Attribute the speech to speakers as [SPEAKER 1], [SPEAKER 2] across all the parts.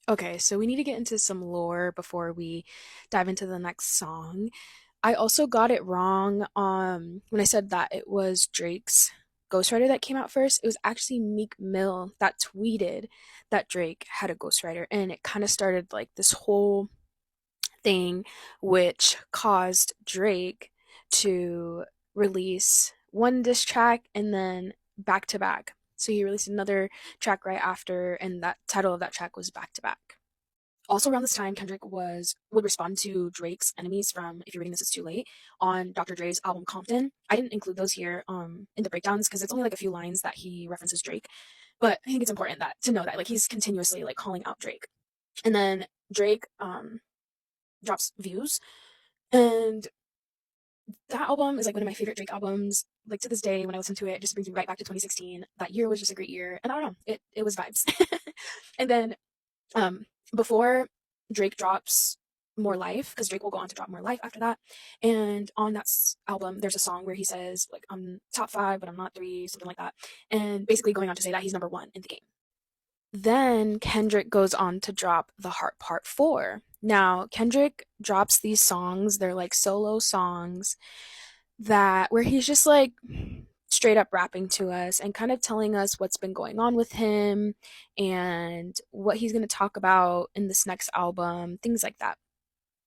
[SPEAKER 1] Okay, so we need to get into some lore before we dive into the next song. I also got it wrong when I said that it was Drake's ghostwriter that came out first. It was actually Meek Mill that tweeted that Drake had a ghostwriter, and it kind of started like this whole thing, which caused Drake to release one diss track and then back to back. So he released another track right after, and that title of that track was back to back. Also around this time, Kendrick would respond to Drake's enemies from "If You're Reading This, It's Too Late" on Dr. Dre's album Compton. I didn't include those here in the breakdowns because it's only like a few lines that he references Drake, but I think it's important that to know that like he's continuously like calling out Drake. And then Drake drops Views, and that album is like one of my favorite Drake albums. Like to this day, when I listen to it, it just brings me right back to 2016. That year was just a great year, and I don't know, it was vibes. And then um, before Drake drops More Life, because Drake will go on to drop More Life after that. And on that album, there's a song where he says, like, I'm top five, but I'm not three, something like that. And basically going on to say that he's number one in the game. Then Kendrick goes on to drop The Heart Part 4. Now, Kendrick drops these songs, they're like solo songs that where he's just like straight up rapping to us and kind of telling us what's been going on with him and what he's going to talk about in this next album, things like that.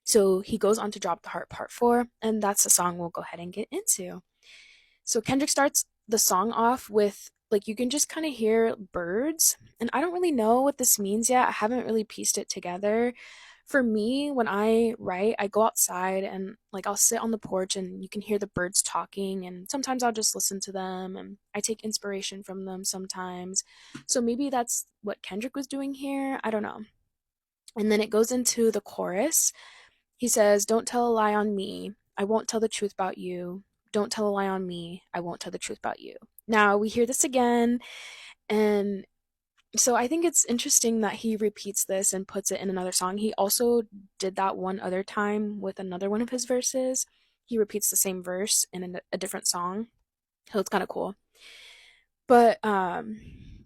[SPEAKER 1] So he goes on to drop The Heart Part 4, and that's the song we'll go ahead and get into. So Kendrick starts the song off with like you can just kind of hear birds, and I don't really know what this means yet. I haven't really pieced it together. For me, when I write, I go outside and like I'll sit on the porch and you can hear the birds talking, and sometimes I'll just listen to them and I take inspiration from them sometimes. So maybe that's what Kendrick was doing here. I don't know. And then it goes into the chorus. He says, "Don't tell a lie on me. I won't tell the truth about you. Don't tell a lie on me. I won't tell the truth about you." Now we hear this again, and so I think it's interesting that he repeats this and puts it in another song. He also did that one other time with another one of his verses. He repeats the same verse in a different song. So it's kind of cool. But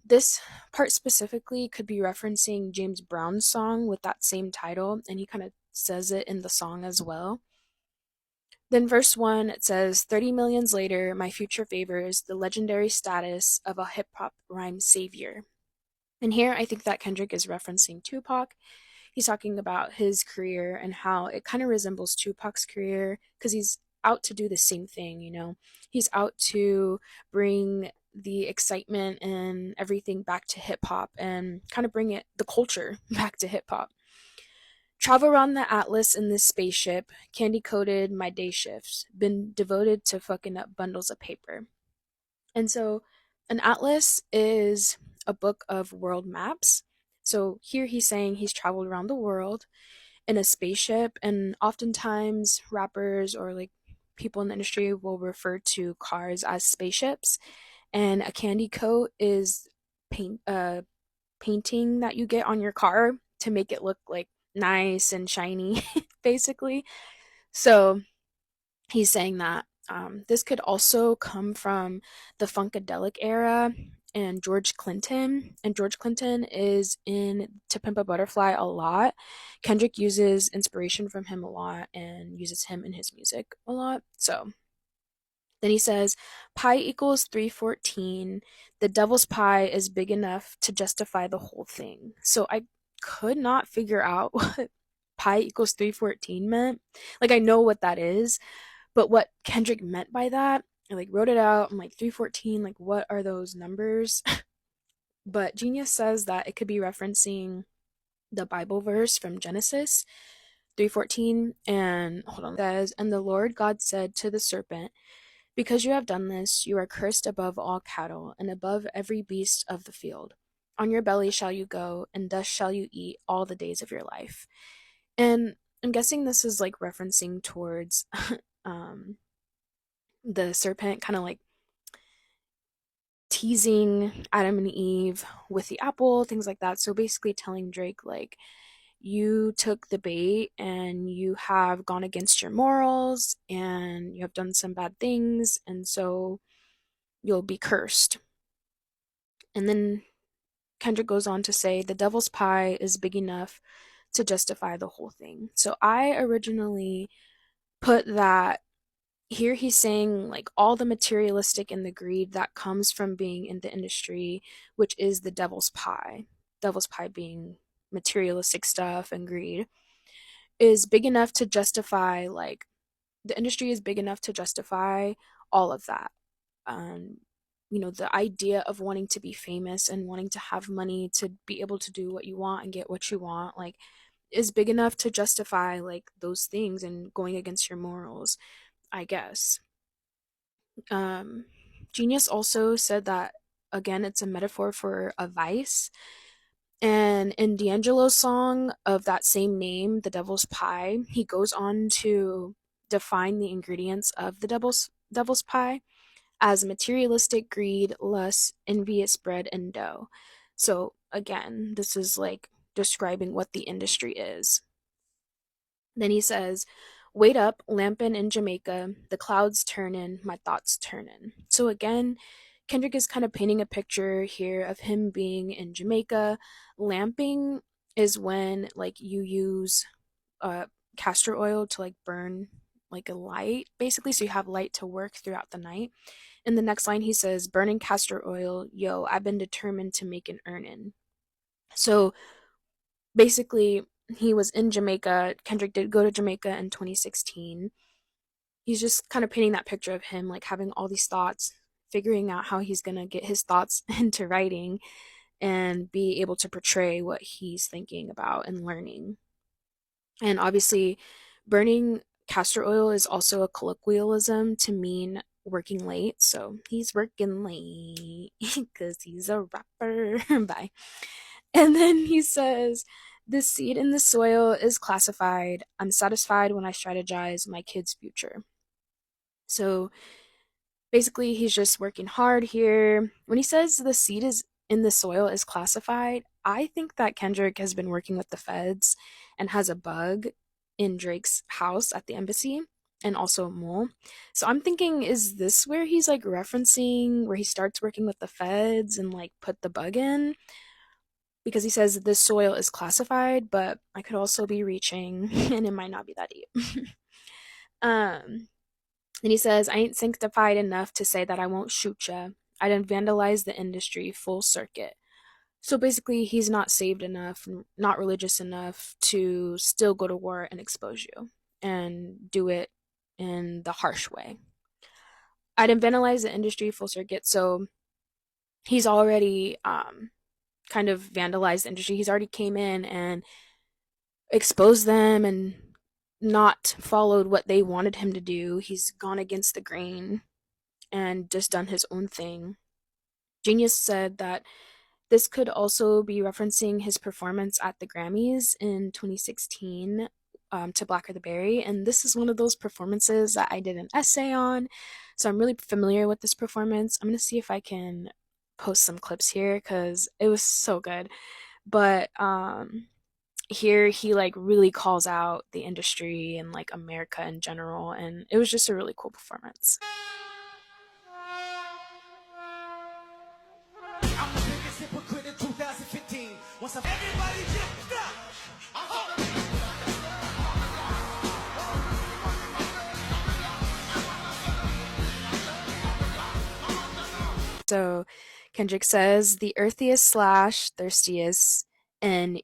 [SPEAKER 1] this part specifically could be referencing James Brown's song with that same title, and he kind of says it in the song as well. Then verse 1 it says 30 millions later my future favors the legendary status of a hip hop rhyme savior. And here I think that Kendrick is referencing Tupac. He's talking about his career and how it kind of resembles Tupac's career because he's out to do the same thing, you know. He's out to bring the excitement and everything back to hip hop and kind of bring it the culture back to hip hop. Travel around the Atlas in this spaceship, candy coated my day shifts, been devoted to fucking up bundles of paper. And so, an atlas is a book of world maps. So, here he's saying he's traveled around the world in a spaceship, and oftentimes rappers or like people in the industry will refer to cars as spaceships. And a candy coat is painting that you get on your car to make it look like nice and shiny, basically. So, he's saying that this could also come from the Funkadelic era and George Clinton. And George Clinton is in To Pimp a Butterfly a lot. Kendrick uses inspiration from him a lot and uses him in his music a lot. So then he says, pi equals 314. The devil's pie is big enough to justify the whole thing. So I could not figure out what pi equals 314 meant. Like, I know what that is, but what Kendrick meant by that, I like wrote it out. I'm like 314, like what are those numbers? But Genius says that it could be referencing the Bible verse from Genesis 3:14 and hold on, it says, "And the Lord God said to the serpent, because you have done this, you are cursed above all cattle and above every beast of the field. On your belly shall you go, and dust shall you eat all the days of your life." And I'm guessing this is like referencing towards um the serpent kind of like teasing Adam and Eve with the apple, things like that. So basically telling Drake, like, you took the bait and you have gone against your morals and you have done some bad things, and so you'll be cursed. And then Kendrick goes on to say, the devil's pie is big enough to justify the whole thing. So I originally put that here he's saying like all the materialistic and the greed that comes from being in the industry, which is the devil's pie. Devil's pie being materialistic stuff and greed is big enough to justify like the industry is big enough to justify all of that. Um, the idea of wanting to be famous and wanting to have money to be able to do what you want and get what you want, like, is big enough to justify like those things and going against your morals, I guess. Um, Genius also said that again, it's a metaphor for a vice. And in D'Angelo's song of that same name, The Devil's Pie, he goes on to define the ingredients of the devil's pie as materialistic greed, lust, envious bread, and dough. So again, this is like describing what the industry is. Then he says, wait up, lampin' in Jamaica, the clouds turnin', my thoughts turnin'. So again, Kendrick is kind of painting a picture here of him being in Jamaica. Lamping is when like you use uh castor oil to like burn like a light basically, so you have light to work throughout the night. In the next line he says, burning castor oil, yo, I've been determined to make an earnin'. So basically he was in Jamaica. Kendrick did go to Jamaica in 2016. He's just kind of painting that picture of him like having all these thoughts, figuring out how he's going to get his thoughts into writing and be able to portray what he's thinking about and learning. And obviously, burning castor oil is also a colloquialism to mean working late. So he's working late because he's a rapper. Bye. And then he says, the seed in the soil is classified. I'm satisfied when I strategize my kid's future. So basically, he's just working hard here. When he says the seed is in the soil is classified, I think that Kendrick has been working with the feds and has a bug in Drake's house at the embassy and also a mole. So I'm thinking, is this where he's like referencing where he starts working with the feds and like put the bug in? Because he says this soil is classified, but I could also be reaching and it might not be that deep. um, and he says, I ain't sanctified enough to say that I won't shoot ya. I done vandalize the industry full circuit. So basically, he's not saved enough, not religious enough to still go to war and expose you and do it in the harsh way. I done vandalize the industry full circuit. So he's already kind of vandalized the industry. He's already came in and exposed them and not followed what they wanted him to do. He's gone against the grain and just done his own thing. Genius said that this could also be referencing his performance at the Grammys in 2016 to Blacker the Berry. And this is one of those performances that I did an essay on. So I'm really familiar with this performance. I'm going to see if I can post some clips here because it was so good. But here he like really calls out the industry and like America in general. And it was just a really cool performance. I'm the biggest hypocrite in 2015. Once everybody just stop. So Kendrick says the earthiest slash thirstiest and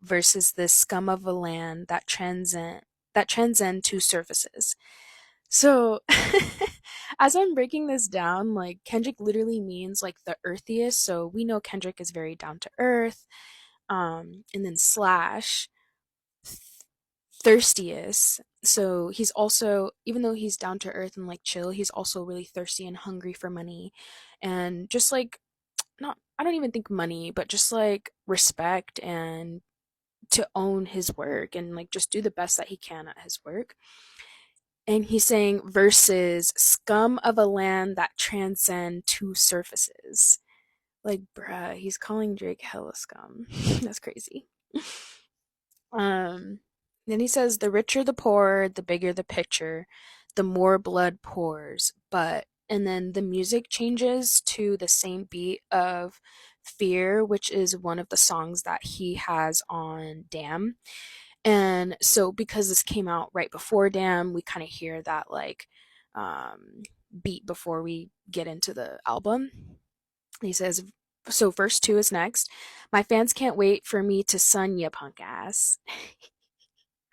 [SPEAKER 1] versus this scum of a land that transcend two surfaces. So as I'm breaking this down, like Kendrick literally means like the earthiest. So we know Kendrick is very down to earth. And then slash thirstiest. So he's also, even though he's down to earth and like chill, he's also really thirsty and hungry for money. And just like, not, I don't even think money, but just like respect and to own his work and like just do the best that he can at his work. And he's saying versus scum of a land that transcend two surfaces. Like, bruh, he's calling Drake hella scum. That's crazy. Um, then he says, the richer the poor, the bigger the picture, the more blood pours. But, and then the music changes to the same beat of Fear, which is one of the songs that he has on Damn. And so because this came out right before Damn, we kind of hear that like um, beat before we get into the album. He says, so verse 2 is next. My fans can't wait for me to sun ya punk ass.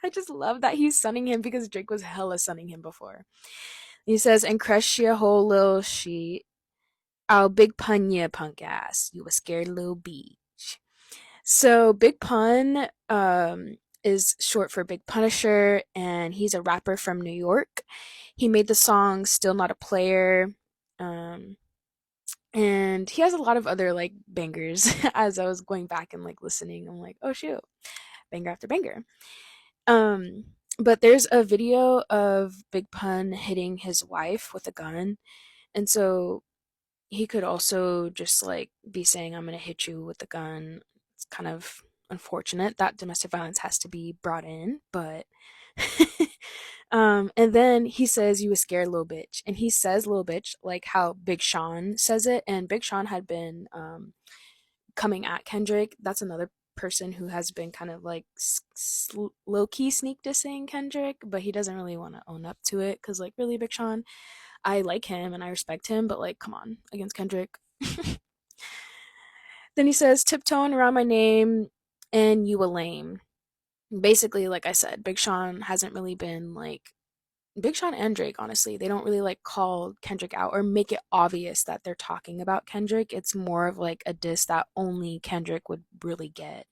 [SPEAKER 1] I just love that he's sunning him because Drake was hella sunning him before. He says, and crush ya whole little sheet. I'll big pun ya punk ass. You a scared little beach. So Big Pun is short for Big Punisher, and he's a rapper from New York. He made the song Still Not a Player. Um, and he has a lot of other like bangers. As I was going back and like listening, I'm like, oh shoot, banger after banger. Um, but there's a video of Big Pun hitting his wife with a gun, and so he could also just like be saying, I'm gonna hit you with a gun. It's kind of unfortunate that domestic violence has to be brought in, but and then he says, you a scared little bitch. And he says little bitch like how Big Sean says it, and Big Sean had been coming at Kendrick. That's another person who has been kind of like low key sneak dissing Kendrick, but he doesn't really want to own up to it because, like, really, Big Sean, I like him and I respect him, but like, come on, against Kendrick. Then he says, tiptoeing around my name and you a lame. Basically, like I said, Big Sean hasn't really been like Big Sean and Drake, honestly, they don't really like call Kendrick out or make it obvious that they're talking about Kendrick. It's more of like a diss that only Kendrick would really get.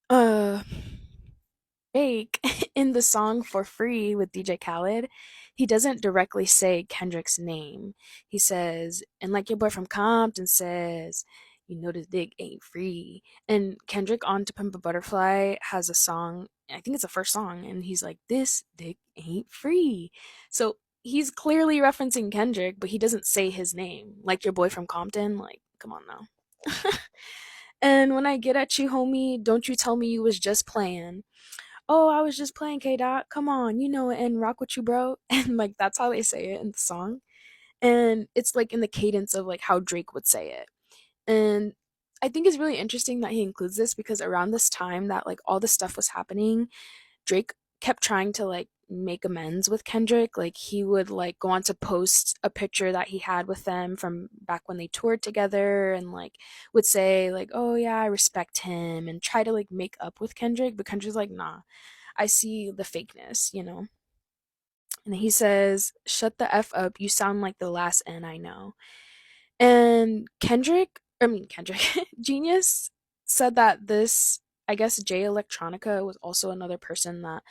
[SPEAKER 1] Uh Drake in the song For Free with DJ Khaled, he doesn't directly say Kendrick's name. He says, and like your boy from Compton says, you know this dick ain't free. And Kendrick on To Pimp a Butterfly has a song, I think it's the first song, and he's like, this dick ain't free. So he's clearly referencing Kendrick, but he doesn't say his name. Like your boy from Compton, like, come on now. And when I get at you, homie, don't you tell me you was just playing. Oh, I was just playing K Dot. Come on, you know it and rock with you, bro. And like that's how they say it in the song. And it's like in the cadence of like how Drake would say it. And I think it's really interesting that he includes this because around this time that like all this stuff was happening, Drake kept trying to like make amends with Kendrick. Like he would like go on to post a picture that he had with them from back when they toured together and like would say like, "Oh yeah, I respect him," and try to like make up with Kendrick, but Kendrick's like, "Nah. I see the fakeness, you know." And he says, "Shut the f up. You sound like the last N I know." And Kendrick, Genius said that this, I guess Jay Electronica was also another person that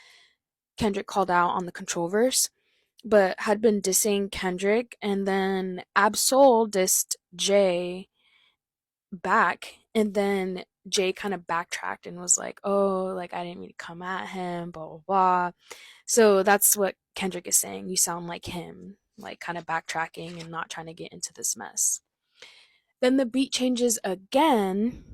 [SPEAKER 1] Kendrick called out on the Control verse, but had been dissing Kendrick, and then Absol dissed Jay back, and then Jay kind of backtracked and was like, "Oh, like I didn't mean to come at him, blah blah blah." So that's what Kendrick is saying. You sound like him, like kind of backtracking and not trying to get into this mess. Then the beat changes again.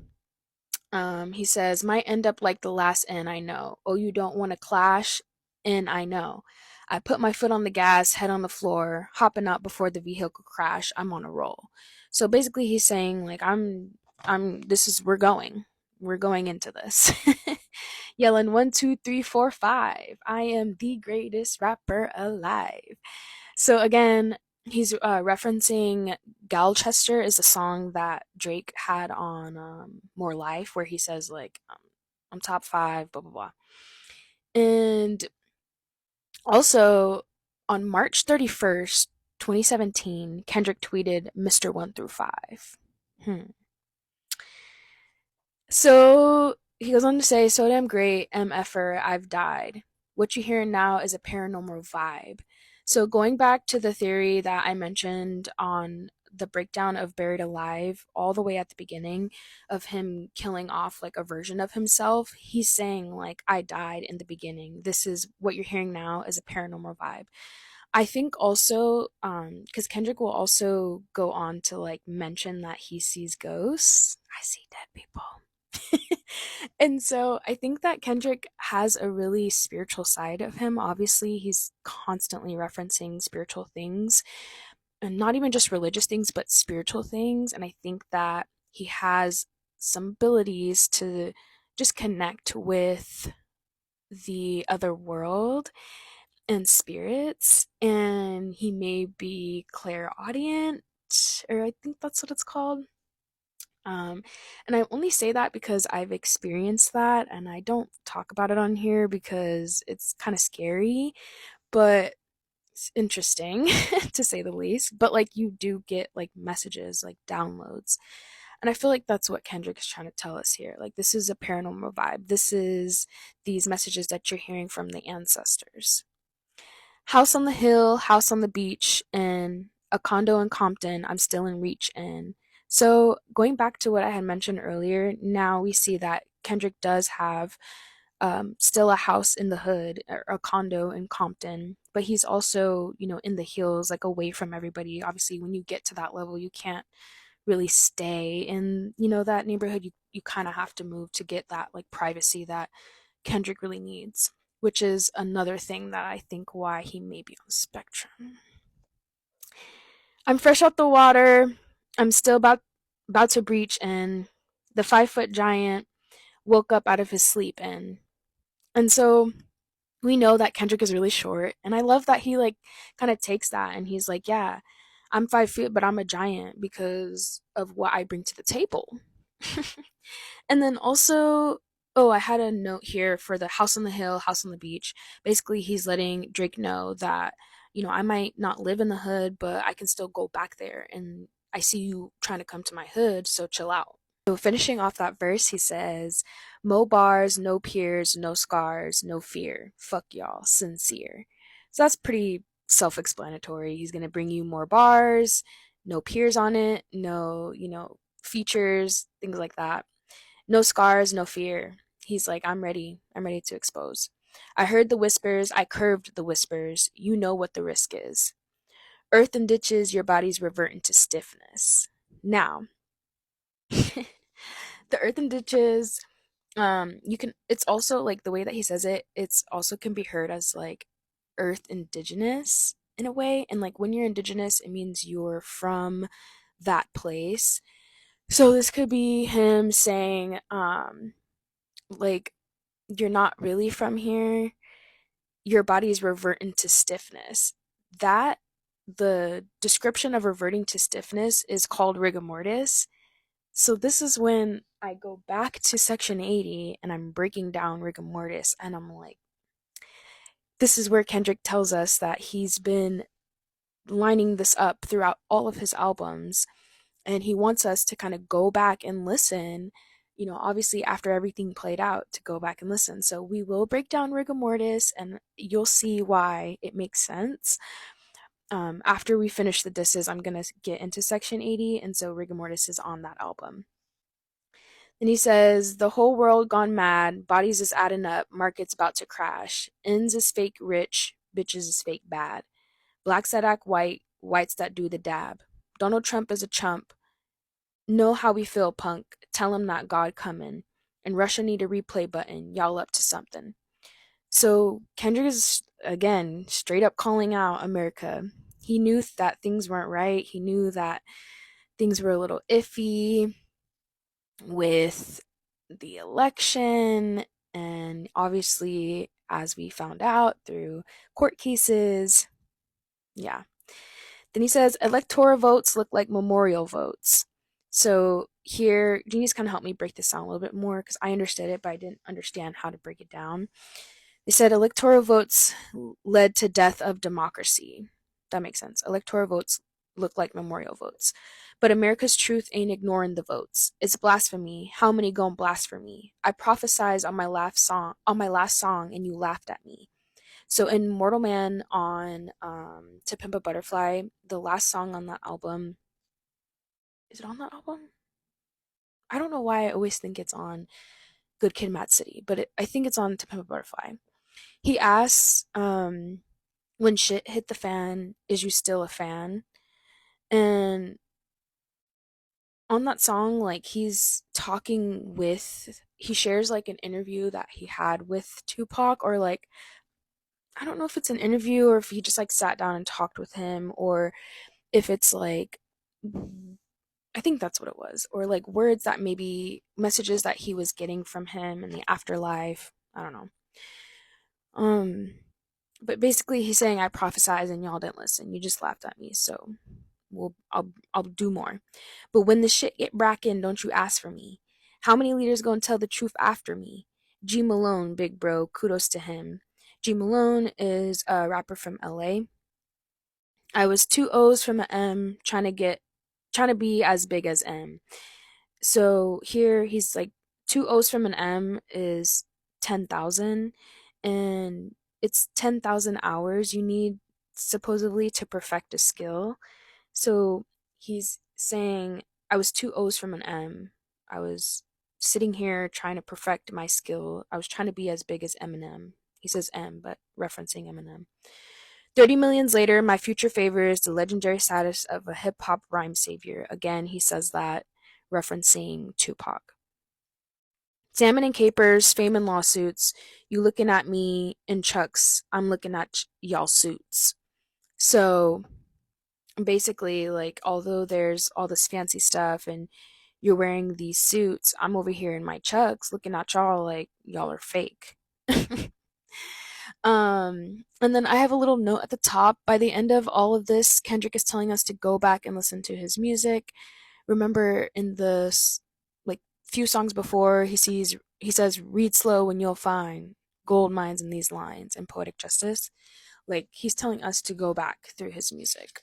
[SPEAKER 1] He says, might end up like the last N I know. Oh, you don't want to clash? And I know. I put my foot on the gas, head on the floor, hopping out before the vehicle crash. I'm on a roll. So basically he's saying like we're going into this. Yelling 1, 2, 3, 4, 5. I am the greatest rapper alive. So again, he's referencing Galchester is a song that Drake had on More Life, where he says like I'm top five, blah blah blah. And also on March 31st, 2017, Kendrick tweeted Mr. 1 through 5. So he goes on to say, so damn great, MFer, I've died. What you hear now is a paranormal vibe. So going back to the theory that I mentioned on the breakdown of Buried Alive, all the way at the beginning of him killing off like a version of himself, he's saying like, I died in the beginning. This is what you're hearing now is a paranormal vibe. I think also, because Kendrick will also go on to like mention that he sees ghosts. I see dead people. And so I think that Kendrick has a really spiritual side of him. Obviously, he's constantly referencing spiritual things, and not even just religious things, but spiritual things. And I think that he has some abilities to just connect with the other world and spirits, and he may be clairaudient, or I think that's what it's called. Um, and I only say that because I've experienced that, and I don't talk about it on here because it's kind of scary, but it's interesting to say the least. But like, you do get like messages, like downloads. And I feel like that's what Kendrick is trying to tell us here. Like, this is a paranormal vibe. This is these messages that you're hearing from the ancestors. House on the hill, house on the beach, and a condo in Compton, I'm still in reach in. So, going back to what I had mentioned earlier, now we see that Kendrick does have still a house in the hood, or a condo in Compton, but he's also, in the hills, like away from everybody. Obviously, when you get to that level, you can't really stay in, that neighborhood. You kind of have to move to get that like privacy that Kendrick really needs, which is another thing that I think why he may be on the spectrum. I'm fresh out the water. I'm still about to breach, and the 5 foot giant woke up out of his sleep, and so we know that Kendrick is really short, and I love that he like kind of takes that and he's like, yeah, I'm 5 feet, but I'm a giant because of what I bring to the table. And then also, oh, I had a note here for the house on the hill, house on the beach. Basically, he's letting Drake know that, I might not live in the hood, but I can still go back there. And I see you trying to come to my hood, so chill out. So, finishing off that verse, he says, Mo bars, no peers, no scars, no fear. Fuck y'all, sincere. So, that's pretty self explanatory. He's going to bring you more bars, no peers on it, no, features, things like that. No scars, no fear. He's like, I'm ready. I'm ready to expose. I heard the whispers. I curved the whispers. You know what the risk is. Earth and ditches, your bodies revert into stiffness. Now, the earth and ditches, you can, it's also like the way that he says it, it's also can be heard as like earth indigenous in a way. And like, when you're indigenous, it means you're from that place. So this could be him saying, like, you're not really from here, your bodies revert into stiffness. That, the description of reverting to stiffness is called rigor mortis. So this is when I go back to section 80 and I'm breaking down rigor mortis, and I'm like, this is where Kendrick tells us that he's been lining this up throughout all of his albums, and he wants us to kind of go back and listen, obviously after everything played out, to go back and listen. So we will break down rigor mortis, and you'll see why it makes sense. After we finish the disses, I'm going to get into section 80, and so rigor mortis is on that album. Then he says, the whole world gone mad, bodies is adding up, market's about to crash, ends is fake rich, bitches is fake bad, blacks that act white, whites that do the dab, Donald Trump is a chump, know how we feel, punk. Tell him not God coming. And Russia need a replay button. Y'all up to something. So Kendrick is, again, straight up calling out America. He knew that things weren't right. He knew that things were a little iffy with the election. And obviously, as we found out through court cases, yeah. Then he says electoral votes look like memorial votes. So here, Jeannie's kind of helped me break this down a little bit more because I understood it, but I didn't understand how to break it down. They said electoral votes led to death of democracy. That makes sense. Electoral votes look like memorial votes. But America's truth ain't ignoring the votes. It's blasphemy. How many gon' blasphemy? I prophesized on my last song, and you laughed at me. So in Mortal Man, on To Pimp a Butterfly, the last song on that album, is it on that album? I don't know why I always think it's on Good Kid, Mad City, but I think it's on To Pimp a Butterfly. He asks, when shit hit the fan, is you still a fan? And on that song, like, he shares like an interview that he had with Tupac, or like, I don't know if it's an interview or if he just like sat down and talked with him, or if it's like I think that's what it was. Or like words that maybe messages that he was getting from him in the afterlife. I don't know. Um, but basically he's saying I prophesied and y'all didn't listen. You just laughed at me. So I'll do more. But when the shit get brackin', don't you ask for me. How many leaders gonna tell the truth after me? G Malone, big bro, kudos to him. G Malone is a rapper from LA. I was two O's from an M, trying to be as big as M. So here he's like two O's from an M is 10,000, and it's 10,000 hours you need supposedly to perfect a skill. So he's saying, I was two O's from an M. I was sitting here trying to perfect my skill. I was trying to be as big as Eminem. He says M, but referencing Eminem. 30 millions later, my future favors the legendary status of a hip hop rhyme savior. Again, he says that, referencing Tupac. Salmon and capers, fame and lawsuits. You looking at me in chucks. I'm looking at y'all suits. So basically, like, although there's all this fancy stuff and you're wearing these suits, I'm over here in my chucks looking at y'all like y'all are fake. And then I have a little note at the top. By the end of all of this, Kendrick is telling us to go back and listen to his music. Remember in the like few songs before, he says read slow and you'll find gold mines in these lines and poetic justice. Like he's telling us to go back through his music.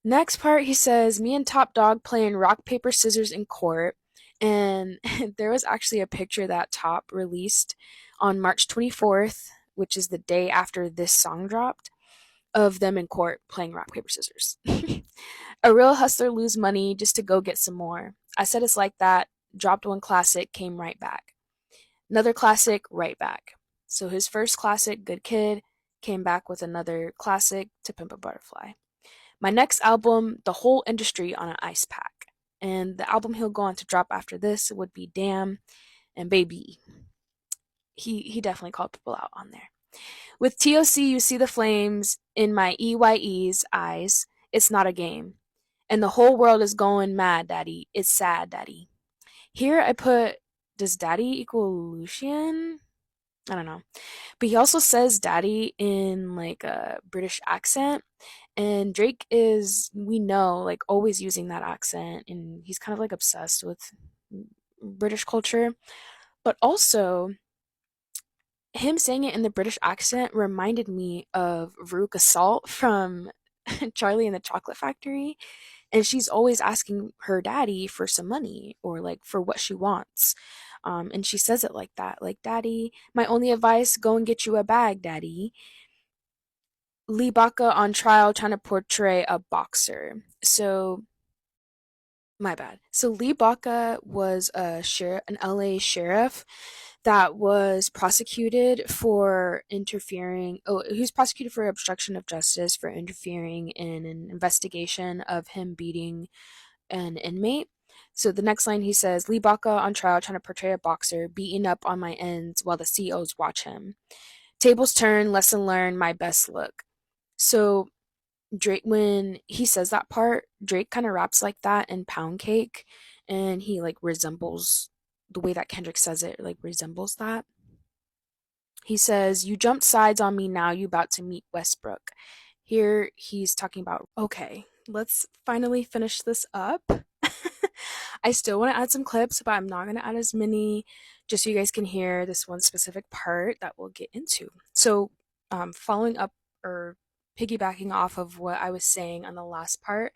[SPEAKER 1] Next part, he says, me and Top Dog playing rock, paper, scissors in court. And there was actually a picture that Top released on March 24th, which is the day after this song dropped, of them in court playing rock, paper, scissors. A real hustler lose money just to go get some more. I said it's like that. Dropped one classic, came right back. Another classic, right back. So his first classic, Good Kid, came back with another classic, To Pimp a Butterfly. My next album, the whole industry on an ice pack. And the album he'll go on to drop after this would be Damn and Baby. He definitely called people out on there. With TOC, you see the flames in my EYE's eyes. It's not a game. And the whole world is going mad, daddy. It's sad, daddy. Here I put, does daddy equal Lucian? I don't know. But he also says daddy in like a British accent. And Drake is, we know, like always using that accent. And he's kind of like obsessed with British culture. But also, him saying it in the British accent reminded me of Veruca Salt from Charlie and the Chocolate Factory. And she's always asking her daddy for some money or like for what she wants. And she says it like that, like, Daddy, my only advice, go and get you a bag, Daddy. Lee Baca on trial trying to portray a boxer. So, my bad. So Lee Baca was an LA sheriff that was prosecuted for interfering. Oh, he was prosecuted for obstruction of justice for interfering in an investigation of him beating an inmate. So the next line he says, Lee Baca on trial trying to portray a boxer beating up on my ends while the COs watch him. Tables turn, lesson learned, my best look. So Drake, when he says that part, Drake kind of raps like that in Pound Cake, and he like resembles the way that Kendrick says it, like resembles that. He says, "You jumped sides on me, now you about to meet Westbrook." Here he's talking about, okay, let's finally finish this up. I still want to add some clips, but I'm not going to add as many, just so you guys can hear this one specific part that we'll get into. So, following up or piggybacking off of what I was saying on the last part,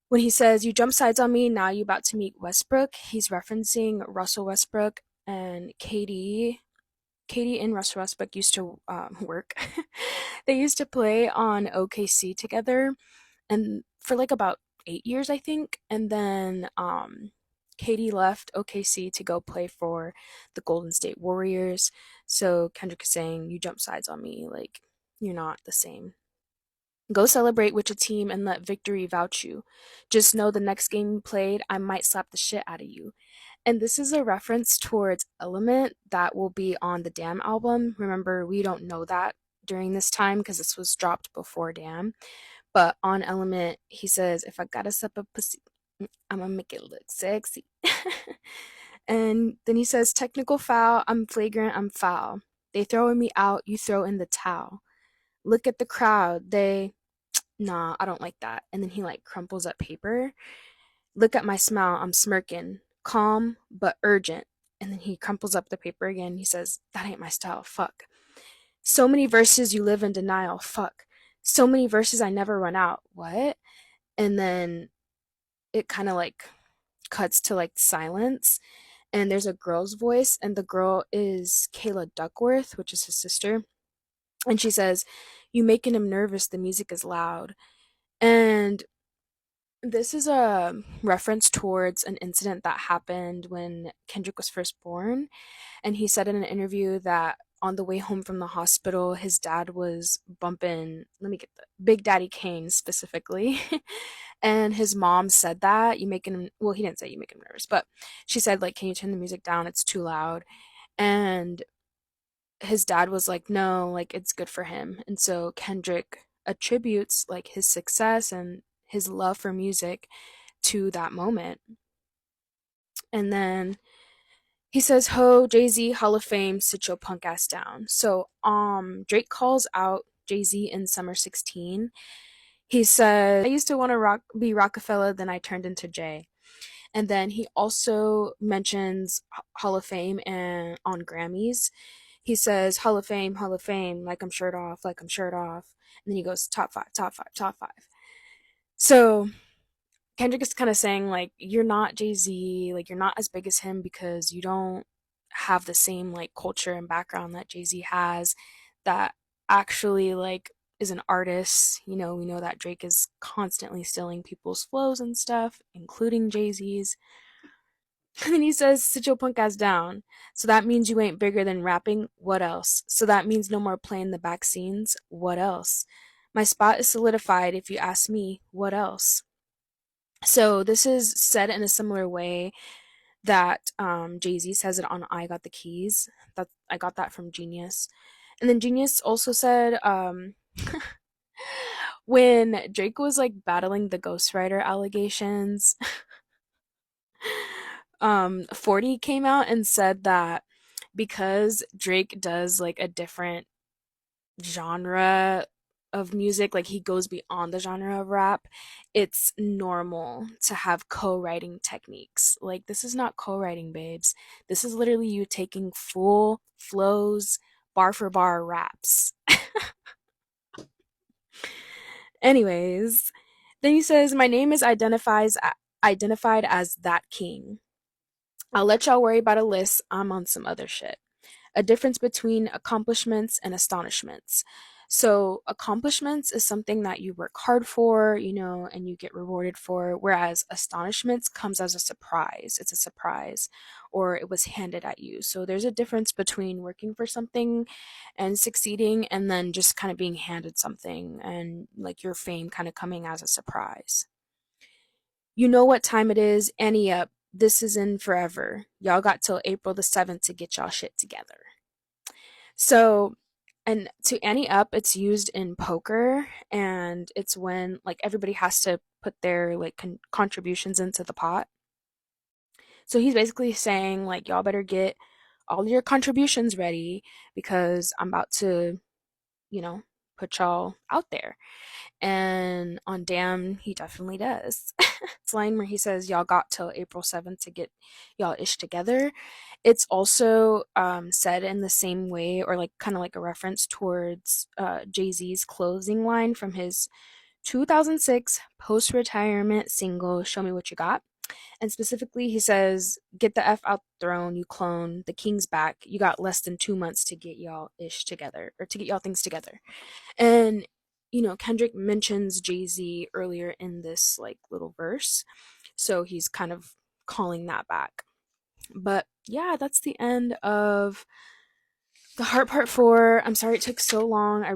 [SPEAKER 1] when he says, you jump sides on me, now you about to meet Westbrook, he's referencing Russell Westbrook and Katie. Katie and Russell Westbrook used to work. They used to play on OKC together, and for like about 8 years, I think. And then Katie left OKC to go play for the Golden State Warriors. So Kendrick is saying, you jump sides on me, like you're not the same. Go celebrate with your team and let victory vouch you. Just know the next game you played, I might slap the shit out of you. And this is a reference towards Element that will be on the Damn album. Remember, we don't know that during this time because this was dropped before Damn. But on Element, he says, if I gotta sup a pussy, I'm gonna make it look sexy. And then he says, technical foul, I'm flagrant, I'm foul. They throwing me out, you throw in the towel. Look at the crowd, they, nah, I don't like that. And then he like crumples up paper. Look at my smile, I'm smirking. Calm, but urgent. And then he crumples up the paper again. He says, that ain't my style, fuck. So many verses you live in denial, fuck. So many verses I never run out, what? And then it kind of like cuts to like silence, and there's a girl's voice, and the girl is Kayla Duckworth, which is his sister, and she says, you making him nervous, the music is loud. And this is a reference towards an incident that happened when Kendrick was first born, and he said in an interview that on the way home from the hospital, his dad was bumping, let me get the Big Daddy Kane specifically. And his mom said that you making him, well, he didn't say you make him nervous, but she said, like, can you turn the music down? It's too loud. And his dad was like, no, like, it's good for him. And so Kendrick attributes like his success and his love for music to that moment. And then he says, "Ho, Jay Z, Hall of Fame, sit your punk ass down." So, Drake calls out Jay Z in Summer 16. He says, "I used to want to be Rockefeller, then I turned into Jay." And then he also mentions Hall of Fame and on Grammys. He says, Hall of Fame, like I'm shirt off, like I'm shirt off." And then he goes, top five, top five, top five. So Kendrick is kind of saying like you're not Jay-Z, like you're not as big as him because you don't have the same like culture and background that Jay-Z has, that actually like is an artist. You know, we know that Drake is constantly stealing people's flows and stuff, including Jay-Z's. And then he says, sit your punk ass down. So that means you ain't bigger than rapping. What else? So that means no more playing the back scenes. What else? My spot is solidified if you ask me. What else? So this is said in a similar way that Jay-Z says it on I Got the Keys. That I got that from Genius. And then Genius also said when Drake was like battling the ghostwriter allegations, 40 came out and said that because Drake does like a different genre of music, like he goes beyond the genre of rap, it's normal to have co-writing techniques. Like this is not co-writing, babes. This is literally you taking full flows, bar for bar raps. Anyways, then he says, my name is identified as that king. I'll let y'all worry about a list. I'm on some other shit. A difference between accomplishments and astonishments. So, accomplishments is something that you work hard for, you know, and you get rewarded for, whereas astonishments comes as a surprise. It's a surprise, or it was handed at you. So, there's a difference between working for something and succeeding, and then just kind of being handed something and like your fame kind of coming as a surprise. You know what time it is, Annie up. This is in forever. Y'all got till April the 7th to get y'all shit together. So, and to ante up, it's used in poker, and it's when like everybody has to put their like contributions into the pot. So he's basically saying like y'all better get all your contributions ready because I'm about to, you know, put y'all out there. And on Damn, he definitely does. It's line where he says, y'all got till April 7th to get y'all ish together. It's also said in the same way, or like kind of like a reference towards Jay Z's closing line from his 2006 post retirement single, Show Me What You Got. And specifically, he says, get the F out the throne, you clone. The king's back. You got less than 2 months to get y'all ish together, or to get y'all things together. And you know, Kendrick mentions Jay-Z earlier in this like little verse. So he's kind of calling that back. But yeah, that's the end of the Heart Part 4. I'm sorry it took so long. I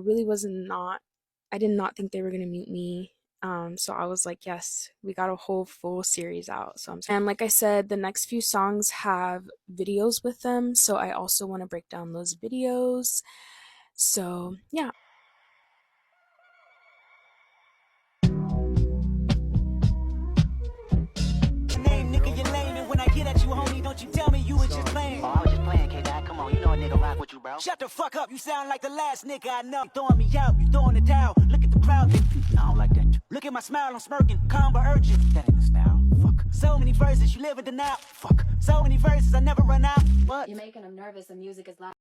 [SPEAKER 1] did not think they were going to mute me. So I was like, yes, we got a whole full series out. So I'm sorry. And like I said, the next few songs have videos with them. So I also want to break down those videos. So yeah.
[SPEAKER 2] don't you tell me you was just playing?
[SPEAKER 3] Oh, I was just playing, K-Dot. Come on, you know a nigga rock with you, bro.
[SPEAKER 2] Shut the fuck up, you sound like the last nigga I know. You throwing me out, you throwing the towel. Look at the crowd, I don't like that. Look at my smile, I'm smirking, calm but urgent. That ain't the style, fuck. So many verses, you live in denial, fuck. So many verses, I never run out. What?
[SPEAKER 4] You're making him nervous, the music is loud.